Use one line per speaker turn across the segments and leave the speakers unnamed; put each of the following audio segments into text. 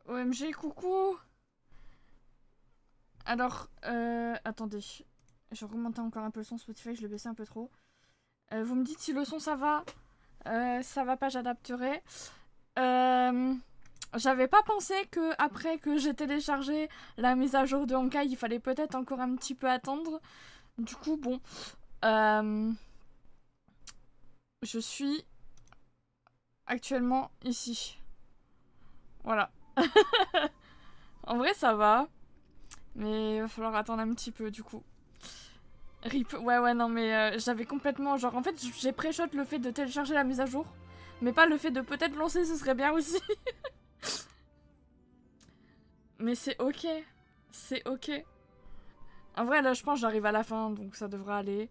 OMG, coucou. Alors, attendez. Je vais remonter encore un peu le son Spotify, je le baissais un peu trop. Vous me dites si le son ça va. Ça va pas, j'adapterai. J'avais pas pensé que après que j'ai téléchargé la mise à jour de Honkai, il fallait peut-être encore un petit peu attendre. Du coup, bon. Je suis actuellement ici. Voilà. En vrai, ça va. Mais il va falloir attendre un petit peu, du coup. RIP. Ouais, non, mais j'avais complètement... Genre, en fait, j'ai pré-shot le fait de télécharger la mise à jour. Mais pas le fait de peut-être lancer, ce serait bien aussi. Mais c'est ok. C'est ok. En vrai, là, je pense que j'arrive à la fin, donc ça devrait aller.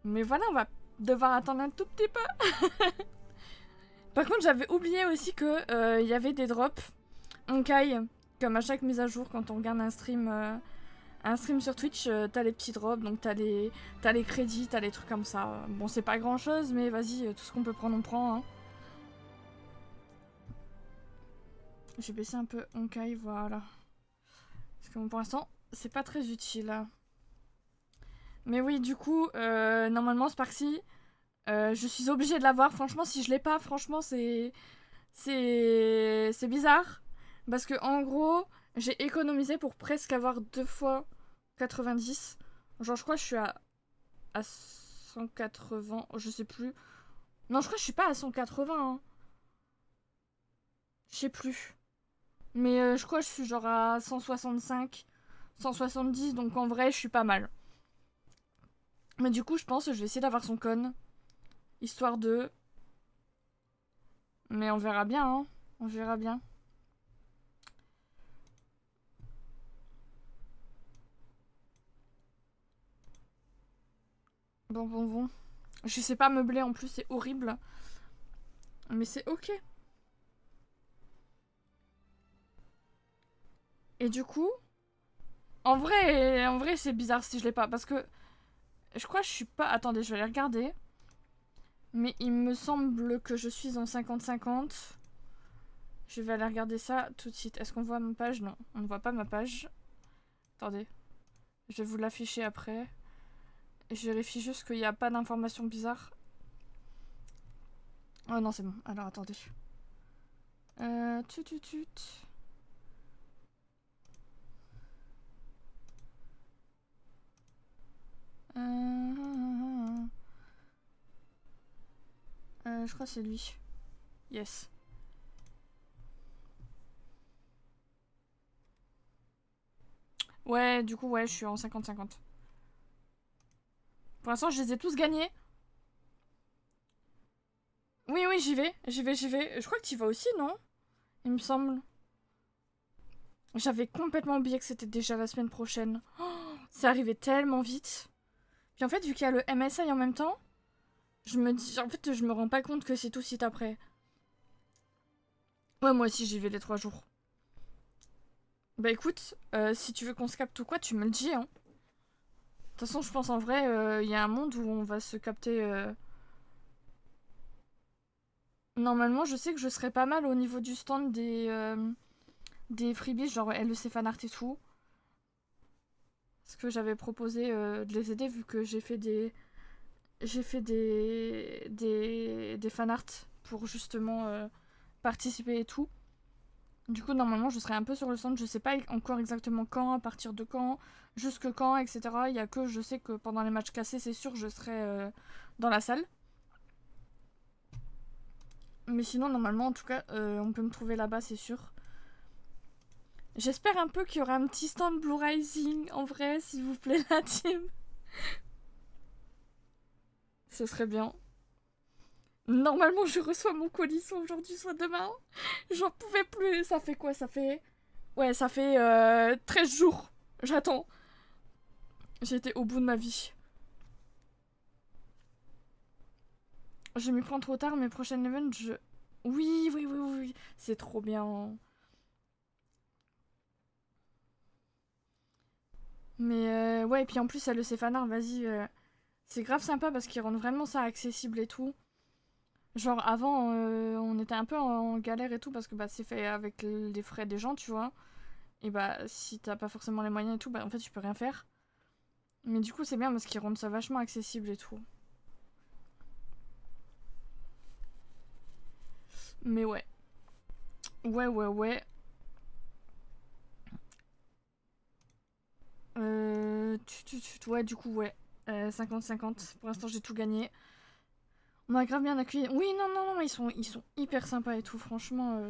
Mais voilà, on va devoir attendre un tout petit peu. Par contre, j'avais oublié aussi que y avait des drops Honkai, comme à chaque mise à jour, quand on regarde un stream sur Twitch, t'as les petits drops, donc t'as les crédits, t'as les trucs comme ça. Bon, c'est pas grand chose, mais vas-y, tout ce qu'on peut prendre, on prend. Hein. J'ai baissé un peu Honkai, voilà. Parce que bon, pour l'instant, c'est pas très utile. Mais oui, du coup, normalement, Sparksy, je suis obligée de l'avoir. Franchement, si je l'ai pas, franchement, c'est bizarre. Parce que, en gros, j'ai économisé pour presque avoir 2 fois 90. Genre, je crois que je suis à 180, je sais plus. Non, je crois que je suis pas à 180. Hein. Je sais plus. Mais je crois que je suis genre à 165, 170, donc en vrai, je suis pas mal. Mais du coup, je pense que je vais essayer d'avoir son con. Histoire de... Mais on verra bien, hein. On verra bien. Bon. Je sais pas meubler en plus, c'est horrible. Mais c'est ok. Et du coup, en vrai c'est bizarre si je l'ai pas. Parce que je crois que je suis pas... Attendez, je vais aller regarder. Mais il me semble que je suis en 50-50. Je vais aller regarder ça tout de suite. Est-ce qu'on voit ma page? Non, on ne voit pas ma page. Attendez. Je vais vous l'afficher après. Je vérifie juste qu'il n'y a pas d'informations bizarres. Oh non, c'est bon. Alors, attendez. Tut. Je crois que c'est lui. Yes. Ouais, du coup, ouais, je suis en 50-50. Pour l'instant, je les ai tous gagnés. Oui, j'y vais. Je crois que tu y vas aussi, non? Il me semble. J'avais complètement oublié que c'était déjà la semaine prochaine. Oh, c'est arrivé tellement vite. Puis en fait, vu qu'il y a le MSI en même temps, je me dis... En fait, je me rends pas compte que c'est tout de suite après. Ouais, moi aussi, j'y vais les 3 jours. Bah écoute, si tu veux qu'on se capte ou quoi, tu me le dis, hein. De toute façon, je pense en vrai, il y a un monde où on va se capter... Normalement, je sais que je serais pas mal au niveau du stand des freebies, genre LEC fanart et tout. Parce que j'avais proposé de les aider vu que j'ai fait des... J'ai fait des fanarts pour justement participer et tout. Du coup, normalement, je serai un peu sur le stand. Je sais pas encore exactement quand, à partir de quand, jusque quand, etc. Il y a que je sais que pendant les matchs cassés, c'est sûr, je serai dans la salle. Mais sinon, normalement, en tout cas, on peut me trouver là-bas, c'est sûr. J'espère un peu qu'il y aura un petit stand Blue Rising, en vrai, s'il vous plaît, la team. Ce serait bien. Normalement, je reçois mon colis soit aujourd'hui, soit demain. J'en pouvais plus. Ça fait quoi? Ça fait... Ouais, ça fait 13 jours. J'attends. J'étais au bout de ma vie. Je m'y prends trop tard, mes prochaines events, je... Oui. C'est trop bien. Mais ouais, et puis en plus, le Fanart, vas-y. C'est grave sympa parce qu'ils rendent vraiment ça accessible et tout. Genre avant, on était un peu en galère et tout parce que bah c'est fait avec les frais des gens, tu vois. Et bah si t'as pas forcément les moyens et tout, bah en fait tu peux rien faire. Mais du coup c'est bien parce qu'ils rendent ça vachement accessible et tout. Mais ouais. Ouais. Ouais, du coup, ouais. 50-50. Pour l'instant, j'ai tout gagné. On m'a grave bien accueilli. Oui, non, ils sont hyper sympas et tout, franchement.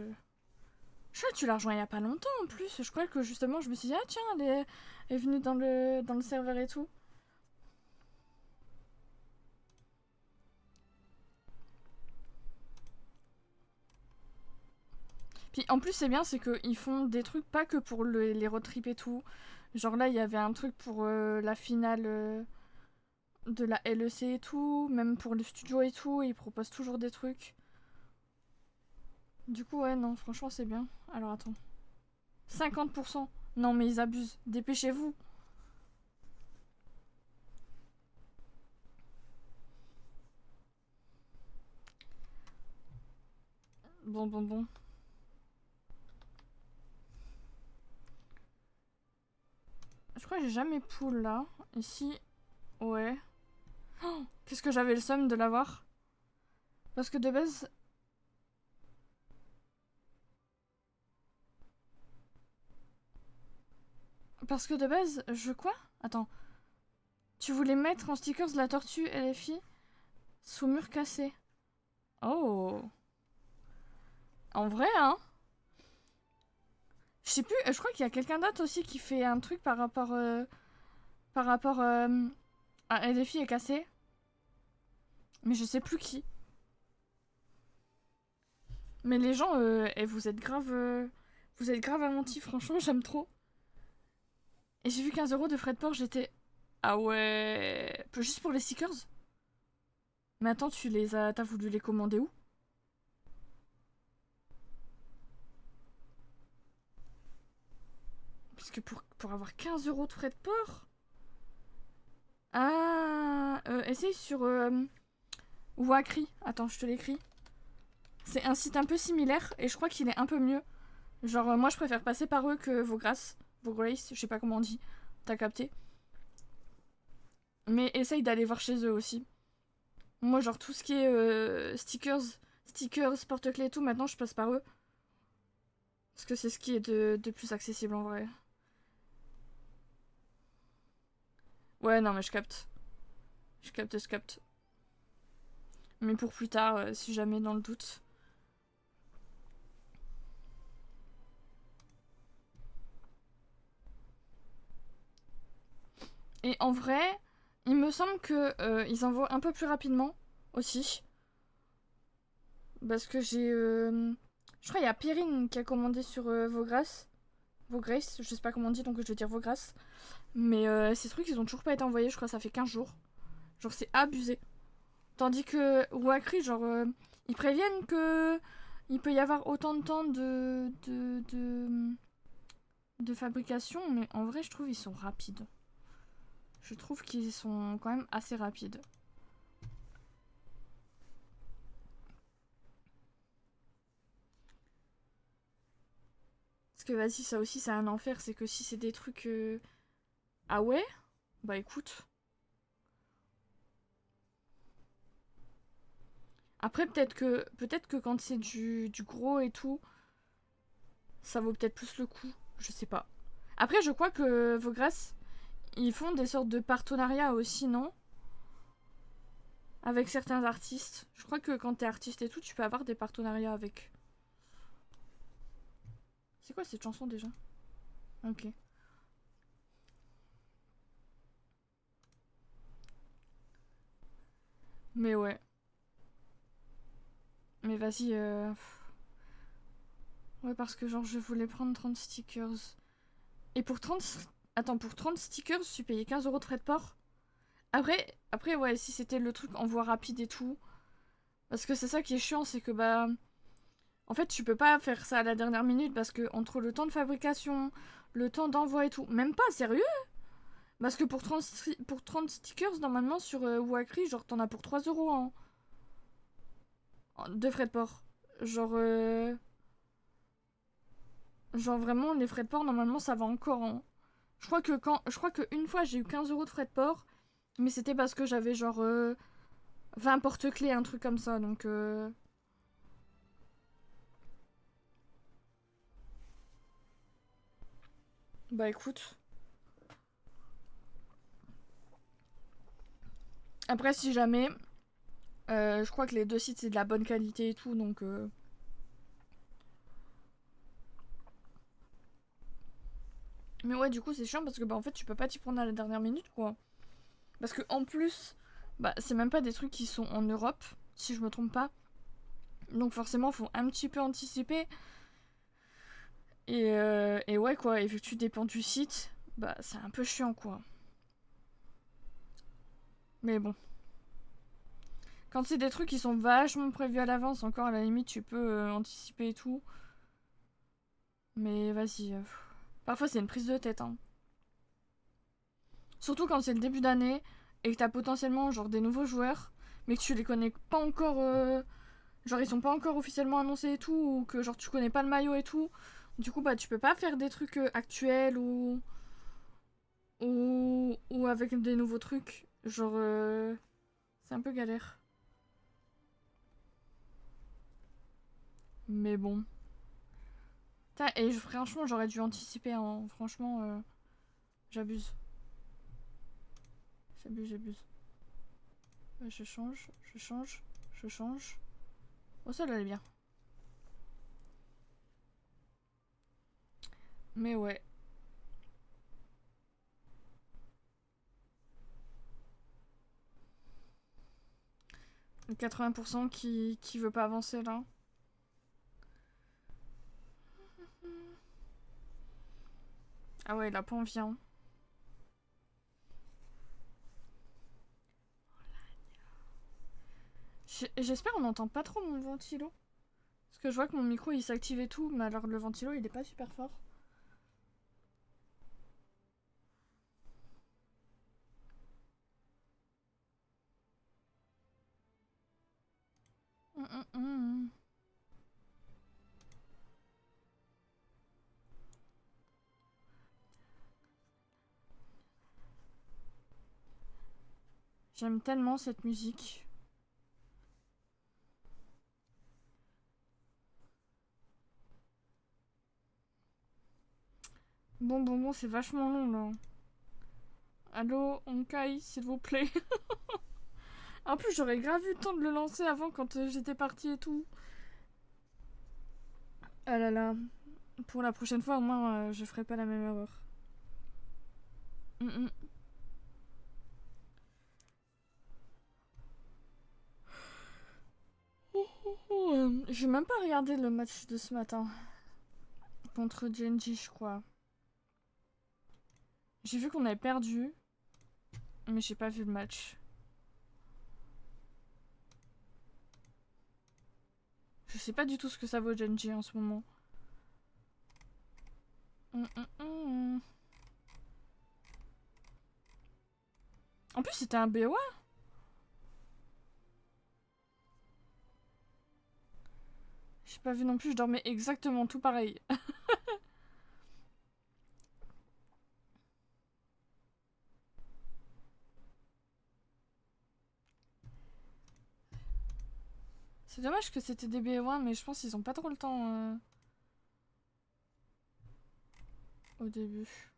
Je crois que tu l'as rejoint il y a pas longtemps en plus. Je crois que justement, je me suis dit, ah tiens, elle est venue dans le serveur et tout. Puis en plus, c'est bien, c'est qu'ils font des trucs pas que pour les road trips et tout. Genre là, il y avait un truc pour la finale de la LEC et tout, même pour le studio et tout. Ils proposent toujours des trucs. Du coup, ouais, non, franchement, c'est bien. Alors attends. 50%. Non, mais ils abusent. Dépêchez-vous. Bon. Je crois que j'ai jamais pool là. Ici, ouais. Oh, qu'est-ce que j'avais le seum de l'avoir. Parce que de base... Parce que de base, je quoi? Attends. Tu voulais mettre en stickers la tortue LFI sous mur cassé. Oh. En vrai, hein? Je sais plus, je crois qu'il y a quelqu'un d'autre aussi qui fait un truc par rapport... à LFI est cassé. Mais je sais plus qui. Mais les gens, vous êtes grave amontis, franchement, j'aime trop. Et j'ai vu 15 euros de frais de port, j'étais... Ah ouais... Juste pour les stickers? Mais attends, t'as voulu les commander où? Parce que pour avoir 15 euros de frais de port... Ah... essaye sur... Wacry. Attends, je te l'écris. C'est un site un peu similaire, et je crois qu'il est un peu mieux. Genre, moi, je préfère passer par eux que vos grâces. Vos grace, je sais pas comment on dit. T'as capté. Mais essaye d'aller voir chez eux aussi. Moi, genre, tout ce qui est stickers, porte-clés et tout, maintenant, je passe par eux. Parce que c'est ce qui est de plus accessible en vrai. Ouais, non, mais je capte. Je capte. Mais pour plus tard, si jamais dans le doute. Et en vrai, il me semble que ils envoient un peu plus rapidement aussi. Parce que j'ai. Je crois qu'il y a Pyrine qui a commandé sur Vaugrace. Vaugrace, je sais pas comment on dit, donc je vais dire Vaugrace. Mais ces trucs, ils ont toujours pas été envoyés, je crois que ça fait 15 jours. Genre, c'est abusé. Tandis que Wacry, genre, ils préviennent que il peut y avoir autant de temps de fabrication, mais en vrai, je trouve ils sont rapides. Je trouve qu'ils sont quand même assez rapides. Parce que vas-y, ça aussi, c'est un enfer. C'est que si c'est des trucs... Ah ouais? Bah écoute. Après, peut-être que quand c'est du gros et tout, ça vaut peut-être plus le coup. Je sais pas. Après, je crois que Vaugrace, ils font des sortes de partenariats aussi, non? Avec certains artistes. Je crois que quand t'es artiste et tout, tu peux avoir des partenariats avec. C'est quoi cette chanson déjà? Ok. Mais ouais. Mais vas-y. Ouais, parce que genre, je voulais prendre 30 stickers. Et pour 30... Attends, pour 30 stickers, je suis payé 15 euros de frais de port. Après, ouais, si c'était le truc envoi rapide et tout. Parce que c'est ça qui est chiant, c'est que bah... En fait, tu peux pas faire ça à la dernière minute parce que entre le temps de fabrication, le temps d'envoi et tout... Même pas, sérieux? Parce que pour 30 stickers, normalement, sur Wacry, genre, t'en as pour 3 euros, hein. De frais de port. Genre... Genre vraiment, les frais de port, normalement, ça va encore. Hein. Je crois qu'une fois, j'ai eu 15 € de frais de port. Mais c'était parce que j'avais genre 20 porte-clés, un truc comme ça. Donc... Bah écoute. Après, si jamais... je crois que les deux sites, c'est de la bonne qualité et tout. Donc... Mais ouais, du coup, c'est chiant parce que bah en fait, tu peux pas t'y prendre à la dernière minute, quoi. Parce que en plus, bah c'est même pas des trucs qui sont en Europe, si je me trompe pas. Donc forcément, faut un petit peu anticiper. Et ouais, quoi, et vu que tu dépends du site, bah c'est un peu chiant, quoi. Mais bon. Quand c'est des trucs qui sont vachement prévus à l'avance, encore à la limite, tu peux anticiper et tout. Mais vas-y. Parfois, c'est une prise de tête, hein. Surtout quand c'est le début d'année et que t'as potentiellement genre des nouveaux joueurs, mais que tu les connais pas encore. Genre, ils sont pas encore officiellement annoncés et tout, ou que genre tu connais pas le maillot et tout. Du coup, bah, tu peux pas faire des trucs actuels ou avec des nouveaux trucs. Genre, c'est un peu galère. Mais bon. Et franchement, j'aurais dû anticiper, hein. Franchement, j'abuse. J'abuse. Je change, je change, je change. Oh, ça, elle est bien. Mais ouais. 80% qui veut pas avancer là. Ah ouais, il a pas envie, hein. J'espère qu'on n'entend pas trop mon ventilo. Parce que je vois que mon micro il s'active et tout, mais alors le ventilo il est pas super fort. J'aime tellement cette musique. Bon, c'est vachement long là. Allô, Honkai, s'il vous plaît. En plus, j'aurais grave eu le temps de le lancer avant quand j'étais partie et tout. Ah là là. Pour la prochaine fois, au moins, je ferai pas la même erreur. Mm, J'ai même pas regardé le match de ce matin. Contre Genji, je crois. J'ai vu qu'on avait perdu. Mais j'ai pas vu le match. Je sais pas du tout ce que ça vaut Genji en ce moment. En plus, c'était un BOA. J'ai pas vu non plus, je dormais exactement tout pareil. C'est dommage que c'était des BO1, mais je pense qu'ils ont pas trop le temps au début.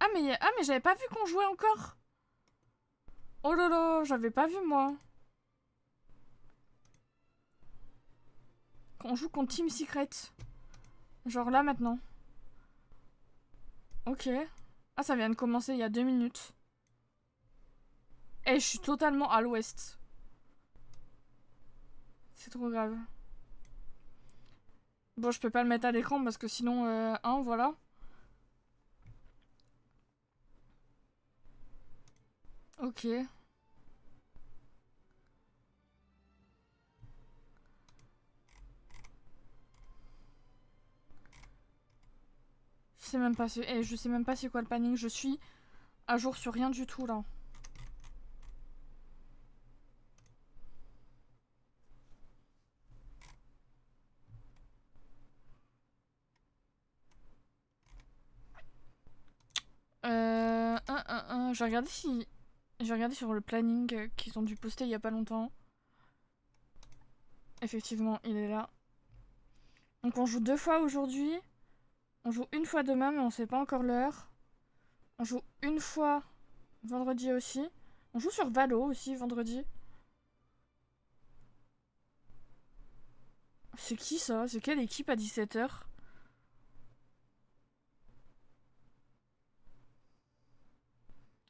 Ah mais j'avais pas vu qu'on jouait encore. Oh lolo, j'avais pas vu moi. Qu'on joue contre Team Secret. Genre là maintenant. Ok. Ah, ça vient de commencer il y a 2 minutes. Et je suis totalement à l'ouest. C'est trop grave. Bon, je peux pas le mettre à l'écran parce que sinon, hein, voilà. Ok. Je sais même pas je sais même pas c'est quoi le planning. Je suis à jour sur rien du tout là. J'ai regardé si... J'ai regardé sur le planning qu'ils ont dû poster il y a pas longtemps. Effectivement, il est là. Donc on joue 2 fois aujourd'hui. On joue une fois demain, mais on sait pas encore l'heure. On joue une fois vendredi aussi. On joue sur Valo aussi vendredi. C'est qui ça? C'est quelle équipe à 17h?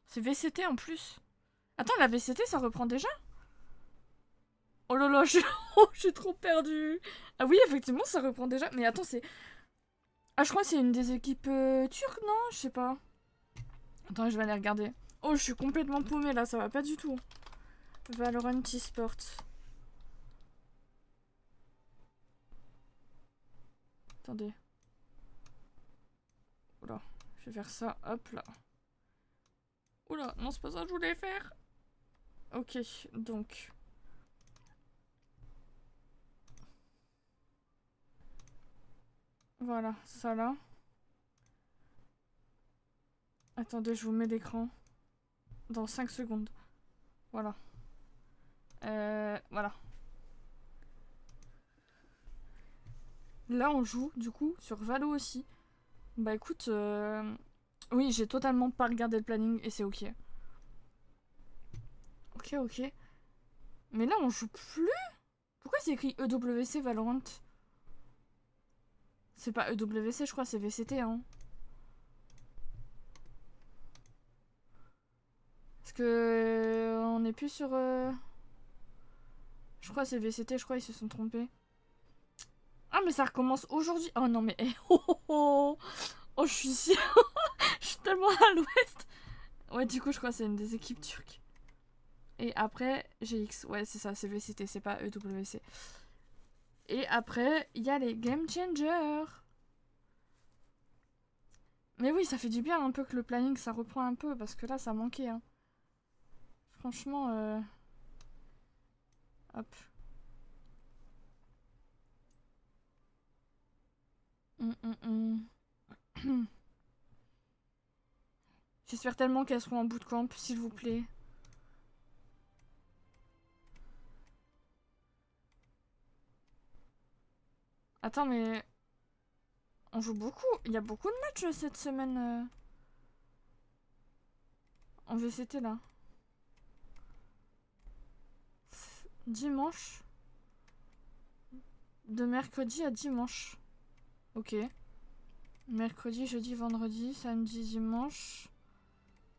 C'est VCT en plus. Attends, la VCT ça reprend déjà? Oh là là, je suis trop perdue. Ah oui, effectivement, ça reprend déjà. Mais attends, c'est... Ah, je crois que c'est une des équipes turques, non? Je sais pas. Attends, je vais aller regarder. Oh, je suis complètement paumée là, ça va pas du tout. Valorant eSport. Attendez. Oula, je vais faire ça, hop là. Oula, non, c'est pas ça que je voulais faire. Ok, donc... Voilà, ça là. Attendez, je vous mets l'écran. Dans 5 secondes. Voilà. Voilà. Là, on joue, du coup, sur Valo aussi. Bah écoute, oui, j'ai totalement pas regardé le planning et c'est ok. Ok, ok. Mais là, on joue plus? Pourquoi c'est écrit EWC Valorant? C'est pas EWC, je crois, c'est VCT, hein. Parce que... on est plus sur... Je crois que c'est VCT, je crois ils se sont trompés. Ah, mais ça recommence aujourd'hui. Oh non, mais... Oh, oh, oh. Oh, je suis si... je suis tellement à l'ouest. Ouais, du coup, je crois que c'est une des équipes turques. Et après, GX. Ouais, c'est ça, c'est VCT, c'est pas EWC. Et après, il y a les Game Changers. Mais oui, ça fait du bien un peu que le planning, ça reprend un peu. Parce que là, ça manquait, hein. Franchement, hop. J'espère tellement qu'elles seront en bootcamp, s'il vous plaît. Attends, mais... On joue beaucoup. Il y a beaucoup de matchs cette semaine. En VCT, là. Dimanche. De mercredi à dimanche. Ok. Mercredi, jeudi, vendredi, samedi, dimanche.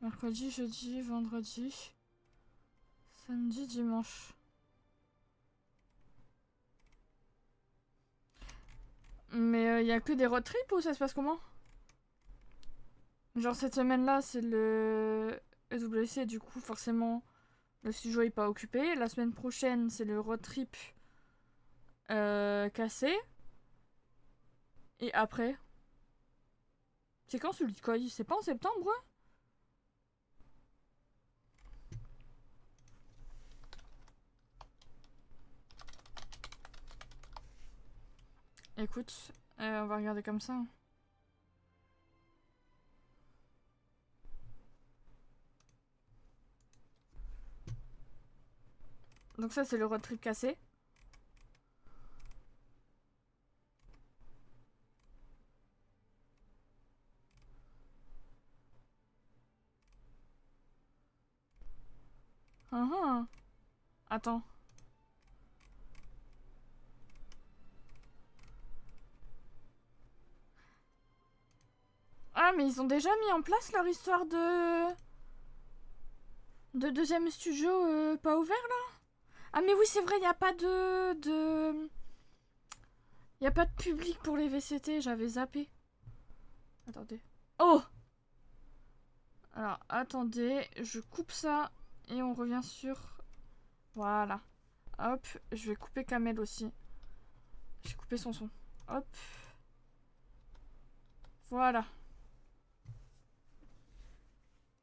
Mercredi, jeudi, vendredi. Samedi, dimanche. Mais y a que des road trips ou ça se passe comment? Genre cette semaine-là, c'est le EWC, du coup, forcément, le studio est pas occupé. La semaine prochaine, c'est le road trip cassé. Et après? C'est quand celui de quoi? C'est pas en septembre? Écoute, on va regarder comme ça. Donc ça, c'est le road trip cassé. Attends. Ah, mais ils ont déjà mis en place leur histoire de deuxième studio pas ouvert, là? Ah, mais oui, c'est vrai, il n'y a pas Il a pas de public pour les VCT, j'avais zappé. Attendez. Oh! Alors, attendez, je coupe ça et on revient sur... Voilà. Hop, je vais couper Kamel aussi. J'ai coupé son son. Hop. Voilà.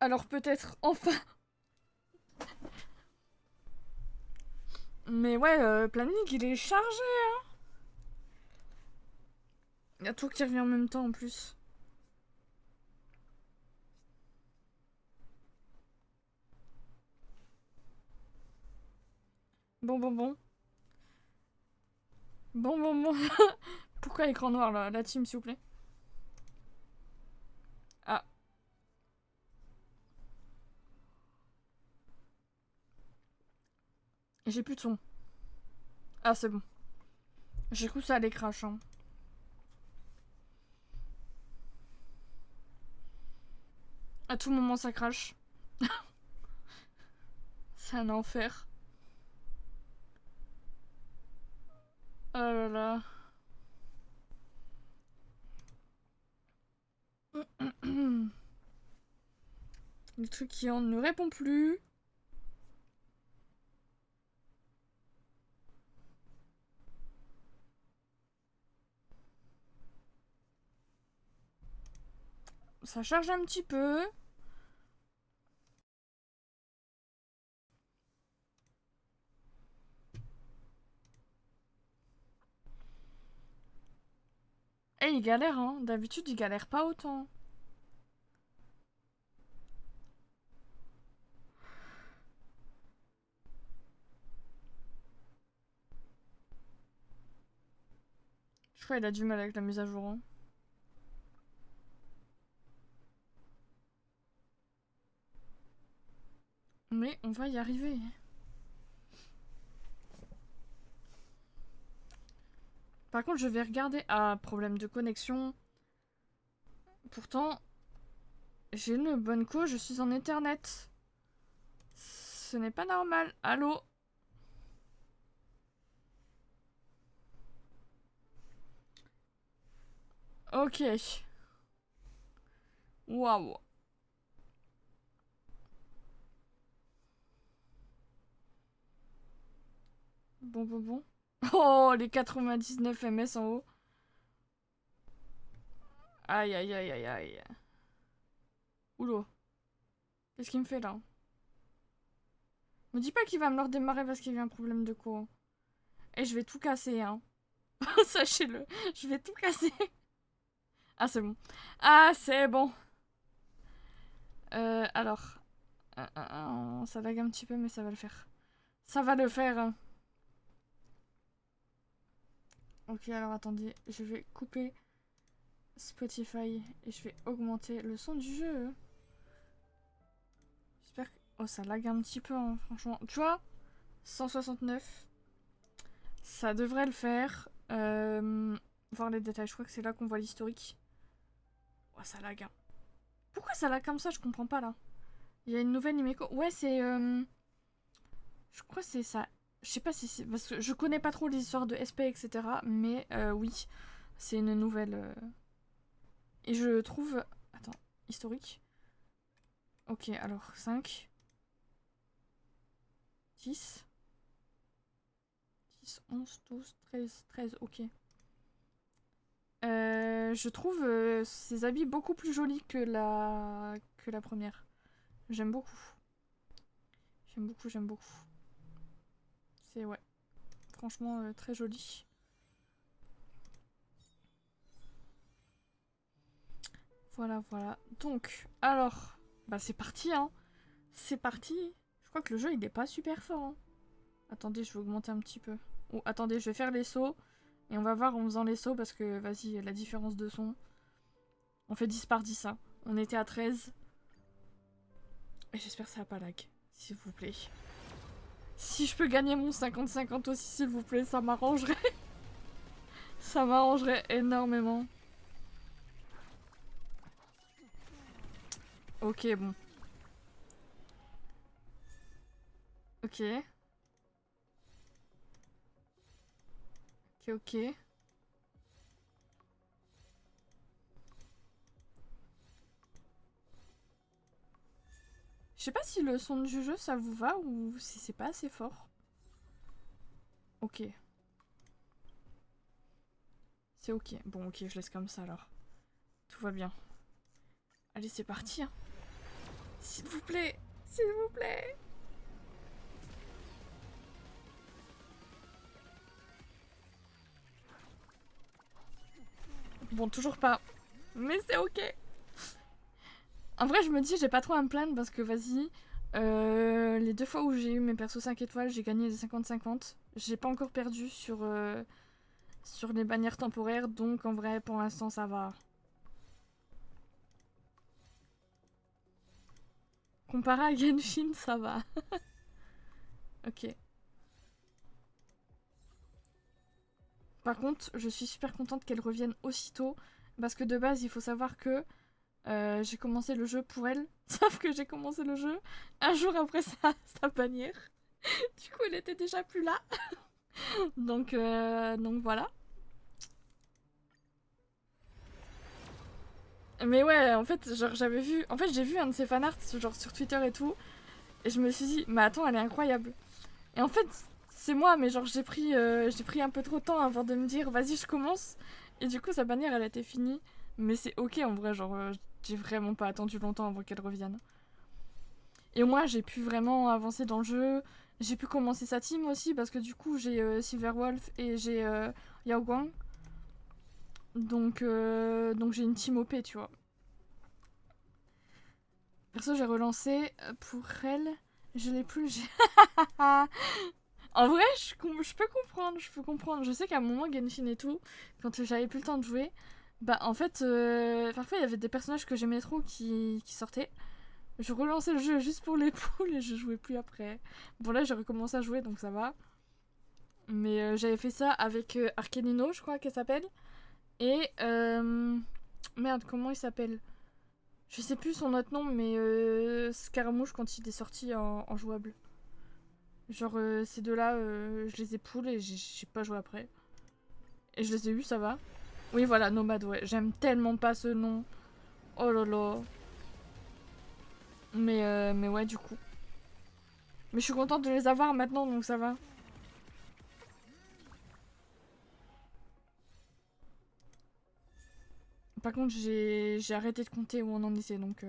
Alors peut-être enfin. Mais ouais, planning il est chargé, hein. Il y a tout qui revient en même temps en plus. Bon, bon, bon. Bon, bon, bon. Pourquoi écran noir, là, la team, s'il vous plaît? Ah. J'ai plus de son. Ah, c'est bon. J'ai cru que ça allait crash, hein. À tout moment, ça crache. C'est un enfer. Oh là là. Le truc qui en ne répond plus. Ça charge un petit peu. Eh, il galère, hein. D'habitude, il galère pas autant. Je crois qu'il a du mal avec la mise à jour, hein. Mais on va y arriver. Par contre, je vais regarder... Ah, problème de connexion. Pourtant, j'ai une bonne co, je suis en Ethernet. Ce n'est pas normal. Allô? Ok. Waouh. Bon, bon, bon. Oh, les 99 ms en haut. Aïe, aïe, aïe, aïe, aïe. Oulot. Qu'est-ce qu'il me fait, là? Me dis pas qu'il va me le redémarrer parce qu'il y a eu un problème de co. Et je vais tout casser, hein. Sachez-le. Je vais tout casser. Ah, c'est bon. Ah, c'est bon. Alors. Ça lag un petit peu, mais ça va le faire. Ça va le faire. Hein. Ok, alors attendez. Je vais couper Spotify et je vais augmenter le son du jeu. J'espère que... Oh, ça lag un petit peu, hein, franchement. Tu vois 169. Ça devrait le faire. Voir les détails. Je crois que c'est là qu'on voit l'historique. Oh, ça lag. Hein. Pourquoi ça lag comme ça? Je comprends pas, là. Il y a une nouvelle Imeco. Ouais, c'est... Je crois que c'est ça. Je sais pas si c'est... Parce que je connais pas trop les histoires de SP, etc. Mais oui, c'est une nouvelle... Et je trouve... Attends, historique. Ok, alors 5... 10... 10, 11, 12, 13, 13, ok. Je trouve ces habits beaucoup plus jolis que la première. J'aime beaucoup. J'aime beaucoup, j'aime beaucoup. C'est, ouais, franchement très joli. Voilà, voilà. Donc, alors, bah c'est parti, hein. C'est parti. Je crois que le jeu, il est pas super fort, hein. Attendez, je vais augmenter un petit peu. Oh, attendez, je vais faire les sauts. Et on va voir en faisant les sauts, parce que, vas-y, la différence de son. On fait 10 par 10, hein. On était à 13. Et j'espère que ça va pas lag, s'il vous plaît. Si je peux gagner mon 50-50 aussi, s'il vous plaît, ça m'arrangerait. Ça m'arrangerait énormément. Ok, bon. Ok. Ok, ok. Je sais pas si le son du jeu ça vous va ou si c'est pas assez fort. Ok. C'est ok. Bon, ok, je laisse comme ça alors. Tout va bien. Allez, c'est parti. Hein. S'il vous plaît. S'il vous plaît. Bon, toujours pas. Mais c'est ok. En vrai, je me dis, j'ai pas trop à me plaindre parce que vas-y. Les 2 fois où j'ai eu mes persos 5 étoiles, j'ai gagné les 50-50. J'ai pas encore perdu sur les bannières temporaires, donc en vrai, pour l'instant, ça va. Comparé à Genshin, ça va. Ok. Par contre, je suis super contente qu'elle revienne aussitôt, parce que de base, il faut savoir que j'ai commencé le jeu pour elle, sauf que j'ai commencé le jeu un jour après sa bannière. Du coup, elle était déjà plus là. Donc voilà. Mais ouais, en fait, genre j'avais vu... En fait, j'ai vu un de ses fanarts, genre sur Twitter et tout, et je me suis dit, mais attends, elle est incroyable. Et en fait, c'est moi, mais genre j'ai pris un peu trop de temps avant de me dire, vas-y, je commence. Et du coup, sa bannière, elle a été finie. Mais c'est ok en vrai, genre j'ai vraiment pas attendu longtemps avant qu'elle revienne. Et au moins, j'ai pu vraiment avancer dans le jeu. J'ai pu commencer sa team aussi, parce que du coup, j'ai Silverwolf et j'ai Yao Guang. Donc j'ai une team OP, tu vois. Perso, j'ai relancé pour elle. Je l'ai plus. En vrai, je peux comprendre. Je peux comprendre. Je sais qu'à un moment, Genshin et tout, quand j'avais plus le temps de jouer, bah en fait, parfois il y avait des personnages que j'aimais trop qui sortaient. Je relançais le jeu juste pour les poules et je jouais plus après. Bon, là, j'ai recommencé à jouer donc ça va. Mais j'avais fait ça avec Arcanino, je crois qu'elle s'appelle. Et. Merde, comment il s'appelle? Je sais plus son autre nom, mais Scaramouche quand il est sorti en jouable. Genre, ces deux-là, je les ai pull et j'ai pas joué après. Et je les ai eus, ça va. Oui, voilà, Nomade, ouais. J'aime tellement pas ce nom. Oh là là. Mais ouais, du coup. Mais je suis contente de les avoir maintenant, donc ça va. Par contre, j'ai arrêté de compter où on en était, donc...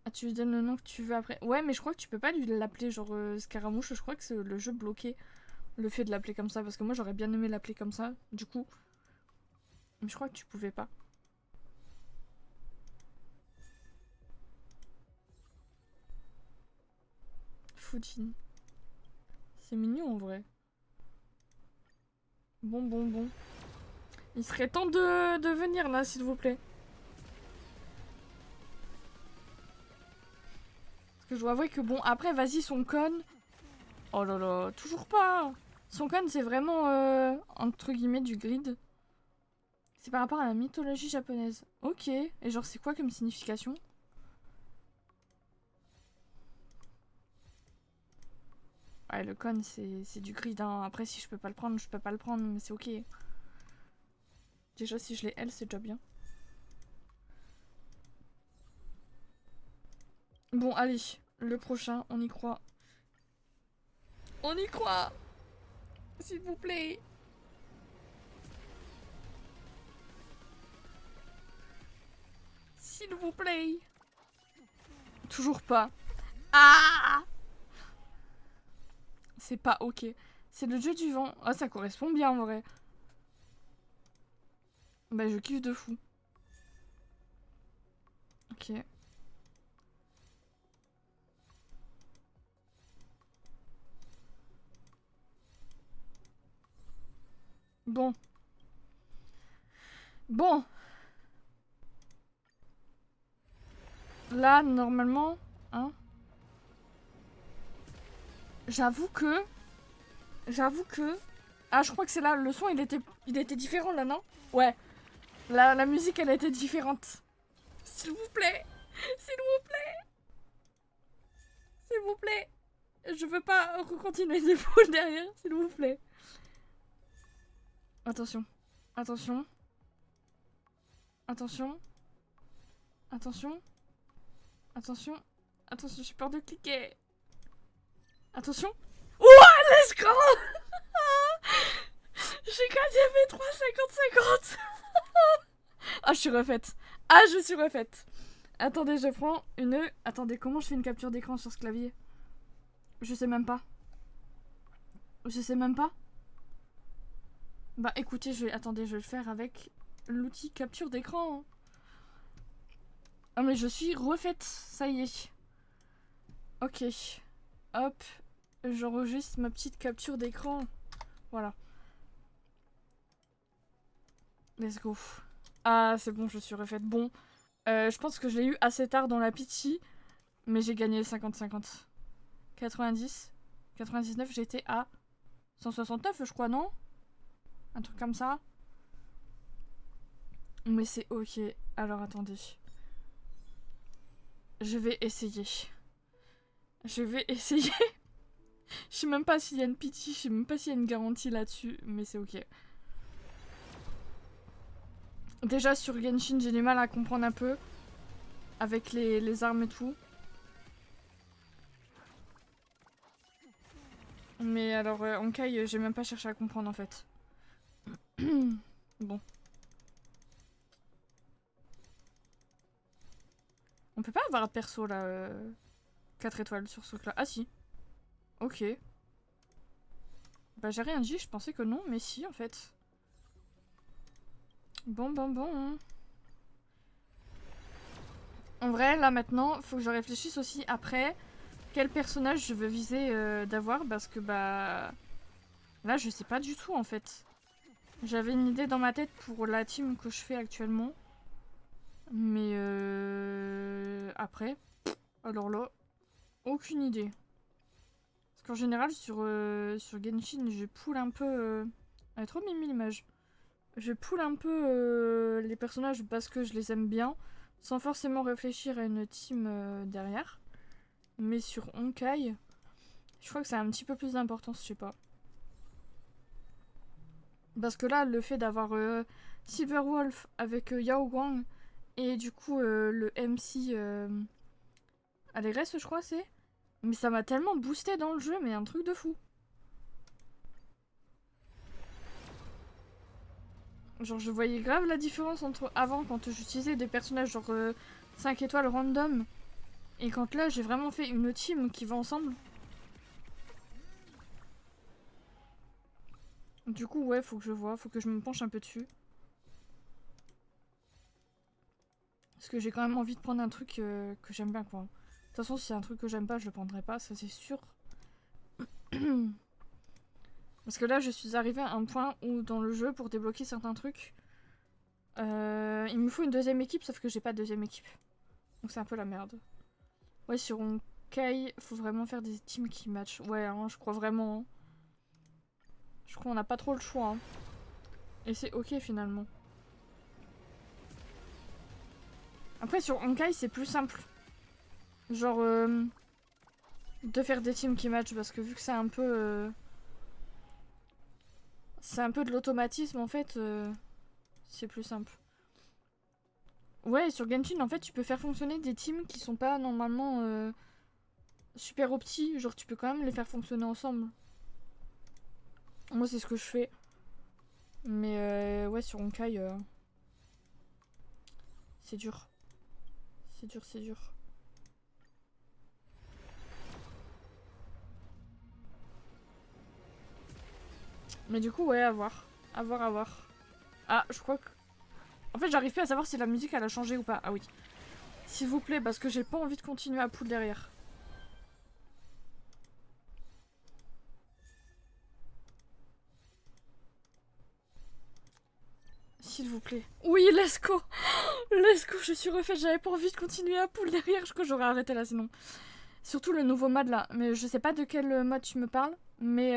Ah, tu lui donnes le nom que tu veux après. Ouais, mais je crois que tu peux pas lui l'appeler genre Scaramouche. Je crois que c'est le jeu bloqué. Le fait de l'appeler comme ça. Parce que moi, j'aurais bien aimé l'appeler comme ça, du coup. Mais je crois que tu pouvais pas. Fujin. C'est mignon en vrai. Bon. Il serait temps de venir là, s'il vous plaît. Parce que je dois avouer que bon, après, vas-y, son con. Oh là là, toujours pas. Son con, c'est vraiment, entre guillemets, du grid. C'est par rapport à la mythologie japonaise. Ok. Et genre, c'est quoi comme signification? Ouais, le con, c'est du grid. Hein. Après, si je peux pas le prendre, je peux pas le prendre, mais c'est ok. Déjà, si je l'ai elle, c'est déjà bien. Bon, allez. Le prochain, on y croit. On y croit! S'il vous plaît! S'il vous plaît! Toujours pas. Ah! C'est pas ok. C'est le jeu du vent. Ah, ça correspond bien en vrai. Bah, je kiffe de fou. Ok. Bon. Bon. Là, normalement. Hein? J'avoue que. J'avoue que. Ah, je crois que c'est là. Le son, il était différent là, non? Ouais. La musique, elle était différente. S'il vous plaît. S'il vous plaît. S'il vous plaît. Je veux pas continuer des poules derrière, s'il vous plaît. Attention. Attention. Attention. Attention. Attention. Attention, j'ai peur de cliquer. Attention. Ouah, let's go. J'ai gagné mes 3 50-50. Ah, je suis refaite. Ah, je suis refaite. Attendez, je prends une... Attendez, comment je fais une capture d'écran sur ce clavier? Je sais même pas. Je sais même pas. Bah écoutez, attendez, je vais le faire avec l'outil capture d'écran. Ah mais je suis refaite, ça y est. Ok. Hop. J'enregistre ma petite capture d'écran. Voilà. Let's go. Ah c'est bon, je suis refaite. Bon. Je pense que je l'ai eu assez tard dans la pitchy. Mais j'ai gagné 50-50. 90. 99, j'étais à 169 je crois, non? Un truc comme ça. Mais c'est ok. Alors attendez. Je vais essayer. Je vais essayer. Je sais même pas s'il y a une pitié, je sais même pas s'il y a une garantie là-dessus, mais c'est ok. Déjà sur Genshin, j'ai du mal à comprendre un peu. Avec les armes et tout. Mais alors, en Kai, j'ai même pas cherché à comprendre en fait. Bon. On peut pas avoir un perso là. 4 étoiles sur ce truc-là. Ah si. Ok. Bah j'ai rien dit, je pensais que non, mais si en fait. Bon. En vrai, là maintenant, faut que je réfléchisse aussi après quel personnage je veux viser d'avoir parce que bah... Là, je sais pas du tout en fait. J'avais une idée dans ma tête pour la team que je fais actuellement. Mais après, alors là, aucune idée. Parce qu'en général, sur Genshin, je pull un peu... Elle est trop mimi l'image. Je pull un peu les personnages parce que je les aime bien, sans forcément réfléchir à une team derrière. Mais sur Honkai, je crois que ça a un petit peu plus d'importance, je sais pas. Parce que là, le fait d'avoir Silverwolf avec Yao Guang et du coup le MC Allegresse, je crois c'est. Mais ça m'a tellement boosté dans le jeu, mais un truc de fou. Genre je voyais grave la différence entre avant quand j'utilisais des personnages genre 5 étoiles random et quand là j'ai vraiment fait une team qui va ensemble. Du coup ouais faut que je vois, faut que je me penche un peu dessus. Parce que j'ai quand même envie de prendre un truc que j'aime bien quoi. De toute façon si c'est un truc que j'aime pas je le prendrai pas, ça c'est sûr. Parce que là je suis arrivée à un point où dans le jeu pour débloquer certains trucs il me faut une deuxième équipe sauf que j'ai pas de deuxième équipe. Donc c'est un peu la merde. Ouais sur Honkai faut vraiment faire des teams qui matchent. Ouais hein, je crois vraiment. Hein. Je crois qu'on n'a pas trop le choix. Hein. Et c'est ok finalement. Après sur Honkai c'est plus simple. Genre de faire des teams qui matchent parce que vu que c'est un peu de l'automatisme en fait c'est plus simple. Ouais sur Genshin en fait tu peux faire fonctionner des teams qui sont pas normalement super opti. Genre tu peux quand même les faire fonctionner ensemble. Moi c'est ce que je fais. Mais ouais sur Honkai c'est dur. C'est dur. Mais du coup, ouais, à voir. À voir, à voir. Ah, je crois que... En fait, j'arrive plus à savoir si la musique, elle a changé ou pas. Ah oui. S'il vous plaît, parce que j'ai pas envie de continuer à pull derrière. S'il vous plaît. Oui, let's go. Let's go, je suis refaite. J'avais pas envie de continuer à pull derrière. Je crois que j'aurais arrêté là sinon. Surtout le nouveau mode là. Mais je sais pas de quel mode tu me parles. Mais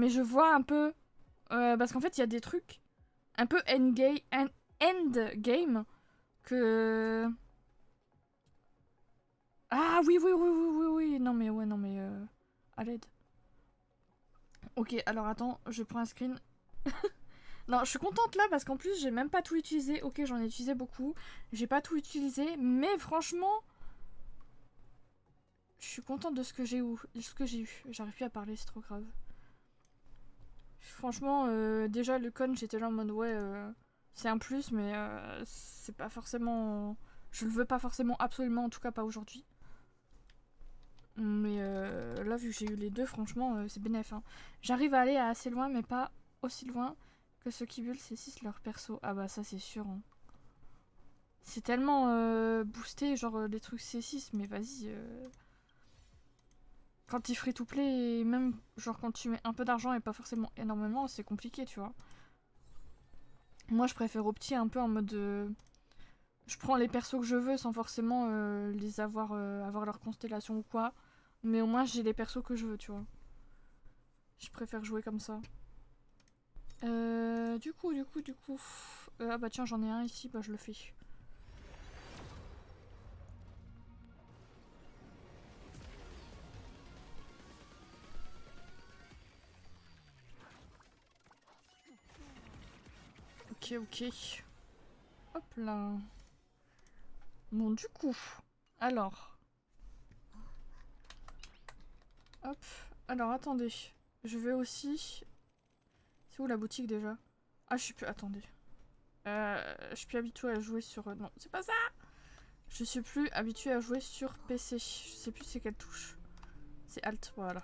je vois un peu... parce qu'en fait, il y a des trucs un peu endgame que... Ah oui. Non mais ouais, non mais... à l'aide. Ok, alors attends, je prends un screen. Non, je suis contente là parce qu'en plus j'ai même pas tout utilisé. Ok, j'en ai utilisé beaucoup. J'ai pas tout utilisé, mais franchement... Je suis contente de ce que j'ai eu. J'arrive plus à parler, c'est trop grave. Franchement, déjà le con, j'étais là en mode ouais, c'est un plus, mais c'est pas forcément... Je le veux pas forcément absolument, en tout cas pas aujourd'hui. Mais là, vu que j'ai eu les deux, franchement, c'est bénéf. Hein. J'arrive à aller assez loin, mais pas aussi loin que ceux qui veulent C6 leur perso. Ah bah ça, c'est sûr. Hein. C'est tellement boosté, genre les trucs C6, mais vas-y. Quand il free to play, et même genre quand tu mets un peu d'argent et pas forcément énormément, c'est compliqué, tu vois. Moi, je préfère au petit un peu en mode. Je prends les persos que je veux sans forcément les avoir leur constellation ou quoi. Mais au moins, j'ai les persos que je veux, tu vois. Je préfère jouer comme ça. Du coup. Ah bah tiens, j'en ai un ici, bah je le fais. Ok. Hop là. Bon, du coup. Alors. Hop. Alors, attendez. Je vais aussi... C'est où la boutique déjà? Ah, je suis plus... Attendez. Je suis plus habituée à jouer sur... Non, c'est pas ça! Je suis plus habituée à jouer sur PC. Je sais plus c'est quelle touche. C'est Alt, voilà.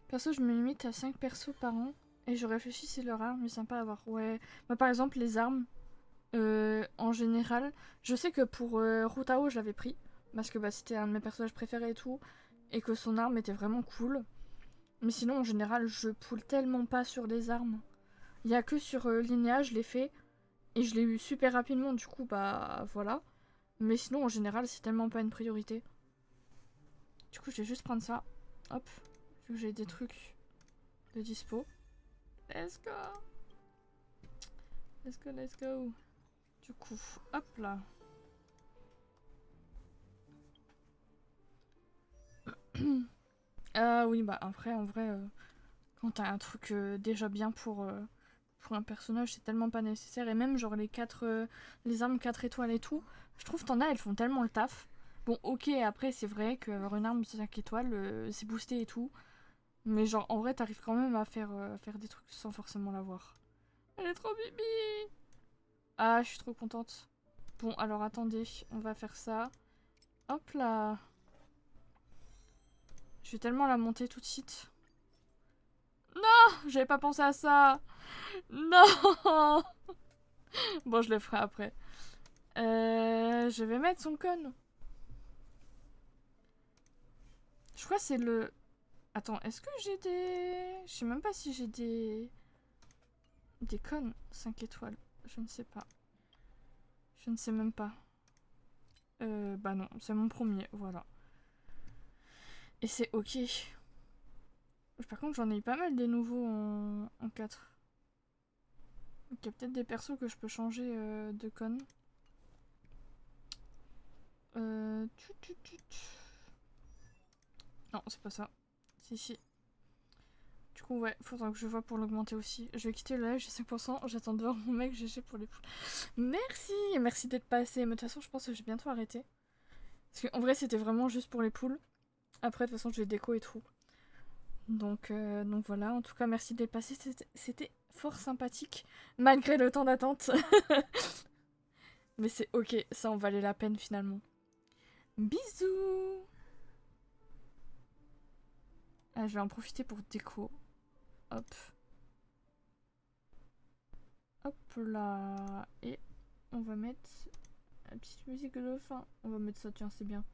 Perso, je me limite à 5 persos par an. Et je réfléchis si leur arme est sympa à avoir. Ouais. Moi, par exemple, les armes, en général, je sais que pour Rutao, je l'avais pris. Parce que bah, c'était un de mes personnages préférés et tout. Et que son arme était vraiment cool. Mais sinon, en général, je pull tellement pas sur les armes. Il y a que sur Linéa, je l'ai fait. Et je l'ai eu super rapidement, du coup, bah voilà. Mais sinon, en général, c'est tellement pas une priorité. Du coup, je vais juste prendre ça. Hop. Vu que j'ai des trucs de dispo. Let's go. Let's go. Du coup, hop là. Ah oui, bah après, en vrai, quand t'as un truc déjà bien pour un personnage, c'est tellement pas nécessaire. Et même, genre, les armes 4 étoiles et tout, je trouve t'en as, elles font tellement le taf. Bon, ok, après, c'est vrai qu'avoir une arme 5 étoiles, c'est boosté et tout. Mais genre, en vrai, t'arrives quand même à faire des trucs sans forcément l'avoir. Elle est trop bibi! Ah, je suis trop contente. Bon, alors attendez, on va faire ça. Hop là! Je vais tellement la monter tout de suite. Non! J'avais pas pensé à ça! Non! Bon, je le ferai après. Je vais mettre son con. Je crois que c'est le... Attends, est-ce que j'ai des... Je sais même pas si j'ai des... Des connes 5 étoiles. Je ne sais pas. Je ne sais même pas. Bah non, c'est mon premier, voilà. Et c'est ok. Par contre, j'en ai eu pas mal des nouveaux en 4. Donc il y a peut-être des persos que je peux changer de con. Euh... Non, c'est pas ça. Si. Du coup, ouais, faudra que je vois pour l'augmenter aussi. Je vais quitter le live, j'ai 5%. J'attends de voir mon mec GG pour les poules. Merci d'être passé. Mais de toute façon, je pense que je vais bientôt arrêter. Parce qu'en vrai, c'était vraiment juste pour les poules. Après, de toute façon, je vais déco et tout. Donc voilà, en tout cas, merci d'être passé. C'était fort sympathique, malgré le temps d'attente. Mais c'est ok, ça en valait la peine finalement. Bisous! Ah, je vais en profiter pour déco. Hop. Hop là. Et on va mettre la petite musique de fin. On va mettre ça, tiens, c'est bien.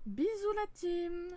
Bisous la team!